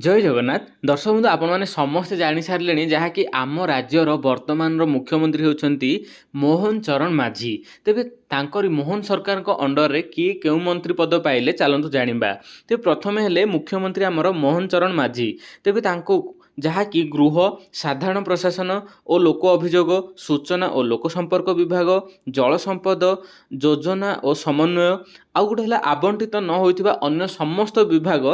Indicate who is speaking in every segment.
Speaker 1: ଜୟ ଜଗନ୍ନାଥ। ଦର୍ଶକ ବନ୍ଧୁ, ଆପଣମାନେ ସମସ୍ତେ ଜାଣିସାରିଲେଣି ଯାହାକି ଆମ ରାଜ୍ୟର ବର୍ତ୍ତମାନର ମୁଖ୍ୟମନ୍ତ୍ରୀ ହେଉଛନ୍ତି ମୋହନ ଚରଣ ମାଝୀ। ତେବେ ତାଙ୍କରି ମୋହନ ସରକାରଙ୍କ ଅଣ୍ଡରରେ କିଏ କେଉଁ ମନ୍ତ୍ରୀ ପଦ ପାଇଲେ ଚାଲନ୍ତୁ ଜାଣିବା। ତେବେ ପ୍ରଥମେ ହେଲେ ମୁଖ୍ୟମନ୍ତ୍ରୀ ଆମର ମୋହନ ଚରଣ ମାଝୀ। ତେବେ ତାଙ୍କୁ ଯାହାକି ଗୃହ, ସାଧାରଣ ପ୍ରଶାସନ ଓ ଲୋକ ଅଭିଯୋଗ, ସୂଚନା ଓ ଲୋକ ସମ୍ପର୍କ ବିଭାଗ, ଜଳ ସମ୍ପଦ, ଯୋଜନା ଓ ସମନ୍ୱୟ, ଆଉ ଗୋଟେ ହେଲା ଆବଣ୍ଟିତ ନ ହୋଇଥିବା ଅନ୍ୟ ସମସ୍ତ ବିଭାଗ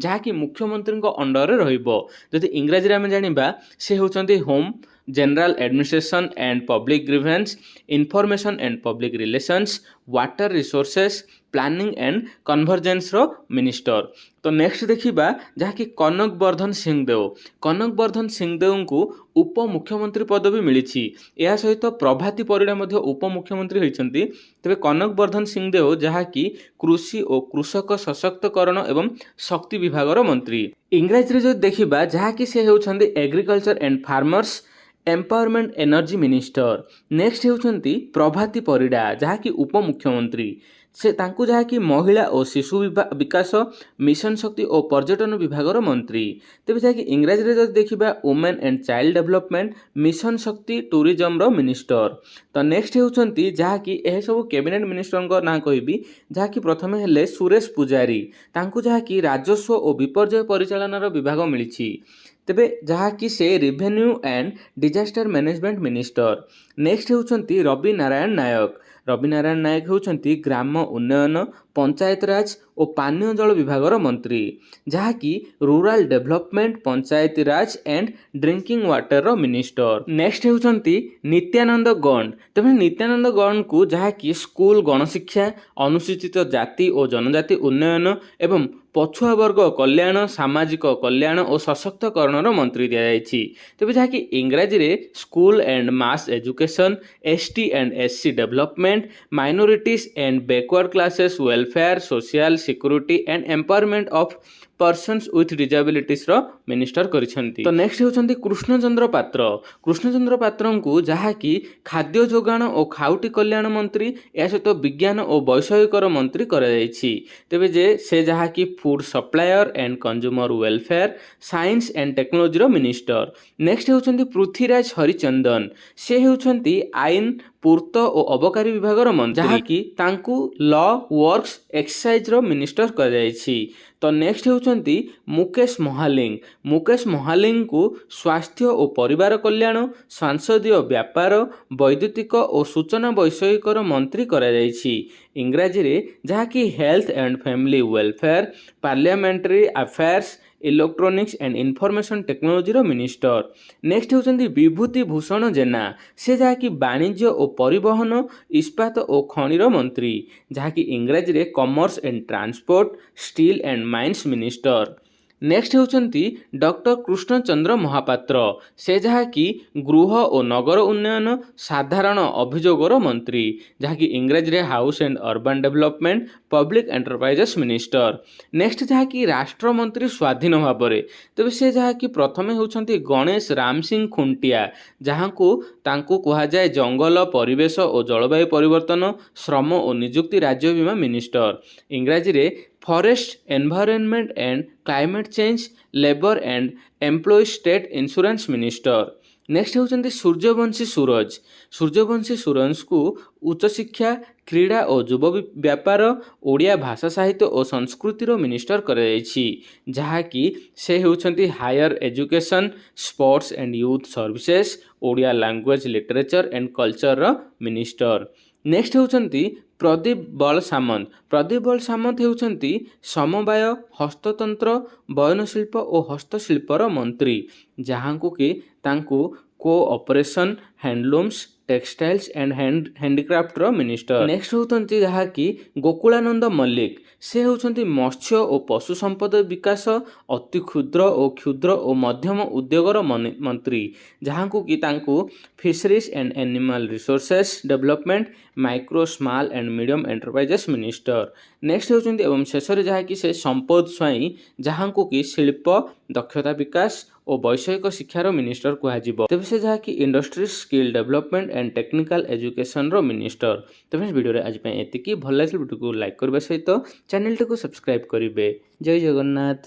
Speaker 1: ଯାହାକି ମୁଖ୍ୟମନ୍ତ୍ରୀଙ୍କ ଅଣ୍ଡରରେ ରହିବ। ଯଦି ଇଂରାଜୀରେ ଆମେ ଜାଣିବା, ସେ ହେଉଛନ୍ତି home, general administration and public grievance, information and public relations, water resources, planning and କନଭର୍ଜେନ୍ସର ମିନିଷ୍ଟର। ତ ନେକ୍ସଟ ଦେଖିବା ଯାହାକି କନକ ବର୍ଦ୍ଧନ ସିଂଦେଓ। କନକ ବର୍ଦ୍ଧନ ସିଂଦେଓଙ୍କୁ ଉପମୁଖ୍ୟମନ୍ତ୍ରୀ ପଦବୀ ମିଳିଛି। ଏହା ସହିତ ପ୍ରଭାତୀ ପରିଡ଼ା ମଧ୍ୟ ଉପମୁଖ୍ୟମନ୍ତ୍ରୀ ହୋଇଛନ୍ତି। ତେବେ କନକ ବର୍ଦ୍ଧନ ସିଂଦେଓ ଯାହାକି କୃଷି ଓ କୃଷକ ସଶକ୍ତକରଣ ଏବଂ ଶକ୍ତି ବିଭାଗର ମନ୍ତ୍ରୀ। ଇଂରାଜୀରେ ଯଦି ଦେଖିବା ଯାହାକି ସେ ହେଉଛନ୍ତି agriculture and farmers empowerment energy minister. Next ହେଉଛନ୍ତି ପ୍ରଭାତୀ ପରିଡ଼ା ଯାହାକି ଉପମୁଖ୍ୟମନ୍ତ୍ରୀ। ସେ ତାଙ୍କୁ ଯାହାକି ମହିଳା ଓ ଶିଶୁ ବିକାଶ, ମିଶନ ଶକ୍ତି ଓ ପର୍ଯ୍ୟଟନ ବିଭାଗର ମନ୍ତ୍ରୀ। ତେବେ ଯାହାକି ଇଂରାଜୀରେ ଯଦି ଦେଖିବା women and child development, mission Shakti, ଟୁରିଜମର ମିନିଷ୍ଟର। ତ ନେକ୍ସଟ ହେଉଛନ୍ତି ଯାହାକି ଏସବୁ କ୍ୟାବିନେଟ୍ ମିନିଷ୍ଟରଙ୍କ ନାଁ କହିବି। ଯାହାକି ପ୍ରଥମେ ହେଲେ ସୁରେଶ ପୂଜାରୀ, ତାଙ୍କୁ ଯାହାକି ରାଜସ୍ୱ ଓ ବିପର୍ଯ୍ୟୟ ପରିଚାଳନାର ବିଭାଗ ମିଳିଛି। ତେବେ ଯାହାକି ସେ revenue and disaster management minister. Next ହେଉଛନ୍ତି ରବି ନାରାୟଣ ନାୟକ। ରବି ନାରାୟଣ ନାୟକ ହେଉଛନ୍ତି ଗ୍ରାମ ଉନ୍ନୟନ, ପଞ୍ଚାୟତରାଜ ଓ ପାନୀୟ ଜଳ ବିଭାଗର ମନ୍ତ୍ରୀ, ଯାହାକି rural development, Panchayati Raj and drinking ୱାଟରର ମିନିଷ୍ଟର। ନେକ୍ସଟ ହେଉଛନ୍ତି ନିତ୍ୟାନନ୍ଦ ଗଣ୍ଡ। ତେବେ ନିତ୍ୟାନନ୍ଦ ଗଣ୍ଡଙ୍କୁ ଯାହାକି ସ୍କୁଲ ଗଣଶିକ୍ଷା, ଅନୁସୂଚିତ ଜାତି ଓ ଜନଜାତି ଉନ୍ନୟନ ଏବଂ ପଛୁଆ ବର୍ଗ କଲ୍ୟାଣ, ସାମାଜିକ କଲ୍ୟାଣ ଓ ସଶକ୍ତକରଣର ମନ୍ତ୍ରୀ ଦିଆଯାଇଛି। ତେବେ ଯାହାକି ଇଂରାଜୀରେ school and mass education, ST and SC development, minorities and backward classes welfare, social security and empowerment of persons with ଡିଜାବିଲିଟିସ୍ର ମିନିଷ୍ଟର କରିଛନ୍ତି। ତ ନେକ୍ସଟ ହେଉଛନ୍ତି କୃଷ୍ଣଚନ୍ଦ୍ର ପାତ୍ର। କୃଷ୍ଣଚନ୍ଦ୍ର ପାତ୍ରଙ୍କୁ ଯାହାକି ଖାଦ୍ୟ ଯୋଗାଣ ଓ ଖାଉଟି କଲ୍ୟାଣ ମନ୍ତ୍ରୀ, ଏହା ସହିତ ବିଜ୍ଞାନ ଓ ବୈଷୟିକର ମନ୍ତ୍ରୀ କରାଯାଇଛି। ତେବେ ଯେ ସେ ଯାହାକି food supplier and consumer welfare, science and ଟେକ୍ନୋଲୋଜିର ମିନିଷ୍ଟର। ନେକ୍ସଟ ହେଉଛନ୍ତି ପୃଥ୍ୱୀରାଜ ହରିଚନ୍ଦନ। ସେ ହେଉଛନ୍ତି ଆଇନ, ପୂର୍ତ୍ତ ଓ ଅବକାରୀ ବିଭାଗର ମନ୍ତ୍ରୀ, ଯାହାକି ତାଙ୍କୁ ଲ, ୱାର୍କସ, ଏକ୍ସାଇଜର ମିନିଷ୍ଟର କରାଯାଇଛି। ତ ନେକ୍ସଟ ହେଉଛନ୍ତି ମୁକେଶ ମହାଲିଙ୍ଗ। ମୁକେଶ ମହାଲିଙ୍ଗଙ୍କୁ ସ୍ୱାସ୍ଥ୍ୟ ଓ ପରିବାର କଲ୍ୟାଣ, ସଂସଦୀୟ ବ୍ୟାପାର, ବୈଦ୍ୟୁତିକ ଓ ସୂଚନା ବୈଷୟିକର ମନ୍ତ୍ରୀ କରାଯାଇଛି। ଇଂରାଜୀରେ ଯାହାକି health and family welfare, parliamentary affairs, electronics and information ଟେକ୍ନୋଲୋଜିର ମିନିଷ୍ଟର। ନେକ୍ସଟ ହେଉଛନ୍ତି ବିଭୂତି ଭୂଷଣ ଜେନା। ସେ ଯାହାକି ବାଣିଜ୍ୟ ଓ ପରିବହନ, ଇସ୍ପାତ ଓ ଖଣିର ମନ୍ତ୍ରୀ, ଯାହାକି ଇଂରାଜୀରେ commerce and transport, steel and mines minister. Next ହେଉଛନ୍ତି ଡକ୍ଟର କୃଷ୍ଣଚନ୍ଦ୍ର ମହାପାତ୍ର। ସେ ଯାହାକି ଗୃହ ଓ ନଗର ଉନ୍ନୟନ, ସାଧାରଣ ଅଭିଯୋଗର ମନ୍ତ୍ରୀ, ଯାହାକି ଇଂରାଜୀରେ house and urban development, public enterprises minister. Next ଯାହାକି ରାଷ୍ଟ୍ରମନ୍ତ୍ରୀ ସ୍ୱାଧୀନ ଭାବରେ। ତେବେ ସେ ଯାହାକି ପ୍ରଥମେ ହେଉଛନ୍ତି ଗଣେଶ ରାମ ସିଂ ଖୁଣ୍ଟିଆ, ଯାହାଙ୍କୁ ତାଙ୍କୁ କୁହାଯାଏ ଜଙ୍ଗଲ, ପରିବେଶ ଓ ଜଳବାୟୁ ପରିବର୍ତ୍ତନ, ଶ୍ରମ ଓ ନିଯୁକ୍ତି ରାଜ୍ୟ ବୀମା ମିନିଷ୍ଟର। ଇଂରାଜୀରେ forest, environment and climate change, labour and employee state insurance minister. Next ହେଉଛନ୍ତି ସୂର୍ଯ୍ୟବଂଶୀ ସୁରଜ। ସୂର୍ଯ୍ୟବଂଶୀ ସୁରଜଙ୍କୁ ଉଚ୍ଚଶିକ୍ଷା, କ୍ରୀଡ଼ା ଓ ଯୁବ ବ୍ୟାପାର, ଓଡ଼ିଆ ଭାଷା ସାହିତ୍ୟ ଓ ସଂସ୍କୃତିର ମିନିଷ୍ଟର କରାଯାଇଛି, ଯାହାକି ସେ ହେଉଛନ୍ତି higher education, sports and youth services, Odia language, literature and କଲଚରର ମିନିଷ୍ଟର। ନେକ୍ସଟ ହେଉଛନ୍ତି ପ୍ରଦୀପ ବଳ ସାମନ୍ତ। ପ୍ରଦୀପ ବଳ ସାମନ୍ତ ହେଉଛନ୍ତି ସମବାୟ, ହସ୍ତତନ୍ତ୍ର, ବୟନଶିଳ୍ପ ଓ ହସ୍ତଶିଳ୍ପର ମନ୍ତ୍ରୀ, ଯାହାଙ୍କୁ କି ତାଙ୍କୁ କୋଅପରେସନ, ହ୍ୟାଣ୍ଡଲୁମ୍ସ, ଟେକ୍ସଟାଇଲ୍ସ ଆଣ୍ଡ ହ୍ୟାଣ୍ଡିକ୍ରାଫ୍ଟର ମିନିଷ୍ଟର। ନେକ୍ସଟ ହେଉଛନ୍ତି ଯାହାକି ଗୋକୁଳାନନ୍ଦ ମଲ୍ଲିକ। ସେ ହେଉଛନ୍ତି ମତ୍ସ୍ୟ ଓ ପଶୁ ସମ୍ପଦ ବିକାଶ, ଅତି କ୍ଷୁଦ୍ର ଓ ମଧ୍ୟମ ଉଦ୍ୟୋଗର ମନ୍ତ୍ରୀ, ଯାହାଙ୍କୁ କି ତାଙ୍କୁ fisheries and animal resources development, micro, small and medium enterprises minister. Next ହେଉଛନ୍ତି ଏବଂ ଶେଷରେ ଯାହାକି ସେ ସମ୍ପଦ ସ୍ୱାଇଁ, ଯାହାଙ୍କୁ କି ଶିଳ୍ପ, ଦକ୍ଷତା ବିକାଶ ଓ ବୈଷୟିକ ଶିକ୍ଷାର ମିନିଷ୍ଟର କୁହାଯିବ। ତେବେ ସେ ଯାହାକି industry, skill development and technical ଏଜୁକେସନର ମିନିଷ୍ଟର। ତେବେ ଭିଡ଼ିଓରେ ଆଜି ପାଇଁ ଏତିକି। ଭଲ ଲାଗିଲେ ଭିଡ଼ିଓକୁ ଲାଇକ୍ କରିବା ସହିତ ଚ୍ୟାନେଲଟିକୁ ସବସ୍କ୍ରାଇବ୍ କରିବେ। ଜୟ ଜଗନ୍ନାଥ।